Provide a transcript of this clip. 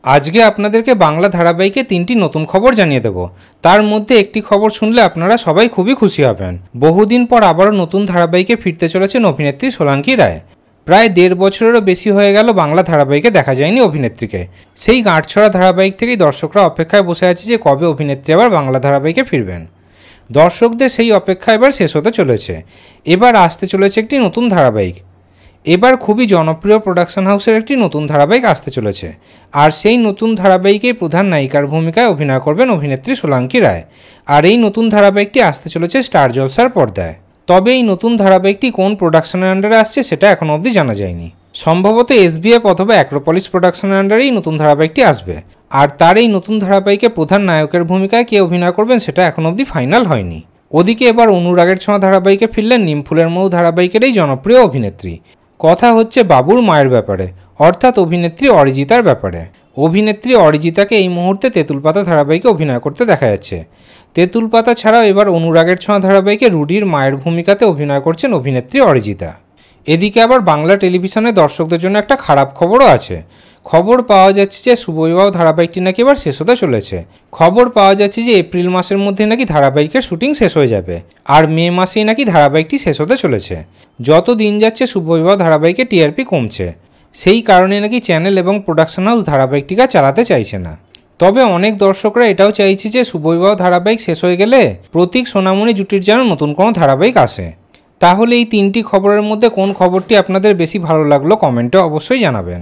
আজকে আপনাদেরকে বাংলা ধারাবাহিকে 3টি নতুন খবর জানিয়ে দেব। তার মধ্যে একটি খবর শুনলে আপনারা সবাই খুবই খুশি হবেন। বহুদিন পর আবারও নতুন ধারাবাহিকে ফিরতে চলেছেন অভিনেত্রী সোলাঙ্কি রায়। প্রায় 1.5 বছরেরও বেশি হয়ে গেল বাংলা ধারাবাহিকে দেখা যায়নি অভিনেত্রীকে। সেই গাঁটছড়া ধারাবাহিক থেকেই দর্শকরা অপেক্ষায় বসে আছে যে কবে অভিনেত্রী আবার বাংলা ধারাবাহিকে ফিরবেন। দর্শকদের সেই অপেক্ষা এবার শেষ হতে চলেছে। এবার আসতে চলেছে একটি নতুন ধারাবাহিক। এবার খুবই জনপ্রিয় প্রোডাকশন হাউসের একটি নতুন ধারাবাহিক আসতে চলেছে, আর সেই নতুন ধারাবাহিকেই প্রধান নায়িকার ভূমিকায় অভিনয় করবেন অভিনেত্রী সোলাঙ্কি রায়। আর এই নতুন ধারাবাহিকটি আসতে চলেছে স্টার জলসার পর্দায়। তবে এই নতুন ধারাবাহিকটি কোন প্রোডাকশনের আন্ডারে আসছে সেটা এখনও অবধি জানা যায়নি। সম্ভবত এসবিএফ অথবা অ্যাক্রোপলিস প্রোডাকশনের আন্ডারেই নতুন ধারাবাহিকটি আসবে। আর তার এই নতুন ধারাবাহিকে প্রধান নায়কের ভূমিকায় কে অভিনয় করবেন সেটা এখনও অবধি ফাইনাল হয়নি। ওদিকে এবার অনুরাগের ছোঁয়া ধারাবাহিকে ফিরলেন নিমফুলের মৌ ধারাবাহিকের এই জনপ্রিয় অভিনেত্রী। কথা হচ্ছে বাবুর মায়ের ব্যাপারে, অর্থাৎ অভিনেত্রী অরিজিতার ব্যাপারে। অভিনেত্রী অরিজিতাকে এই মুহূর্তে তেঁতুল পাতা ধারাবাহিকে অভিনয় করতে দেখা যাচ্ছে। তেঁতুল পাতা ছাড়াও এবার অনুরাগের ছোঁয়া ধারাবাহিকে রুডির মায়ের ভূমিকাতে অভিনয় করছেন অভিনেত্রী অরিজিতা। এদিকে আবার বাংলা টেলিভিশনে দর্শকদের জন্য একটা খারাপ খবরও আছে। খবর পাওয়া যাচ্ছে যে শুভবিবাহ ধারাবাহিকটি নাকি এবার শেষ হতে চলেছে। খবর পাওয়া যাচ্ছে যে এপ্রিল মাসের মধ্যে নাকি ধারাবাহিকের শুটিং শেষ হয়ে যাবে, আর মে মাসেই নাকি ধারাবাহিকটি শেষ হতে চলেছে। যত দিন যাচ্ছে শুভবিবাহ ধারাবাহিকে টিআরপি কমছে, সেই কারণে নাকি চ্যানেল এবং প্রোডাকশন হাউস ধারাবাহিকটিকে চালাতে চাইছে না। তবে অনেক দর্শকরা এটাও চাইছে যে শুভবিবাহ ধারাবাহিক শেষ হয়ে গেলে প্রতীক সোনামণি জুটির যেন নতুন কোনো ধারাবাহিক আসে। তাহলে এই 3টি খবরের মধ্যে কোন খবরটি আপনাদের বেশি ভালো লাগলো কমেন্টে অবশ্যই জানাবেন।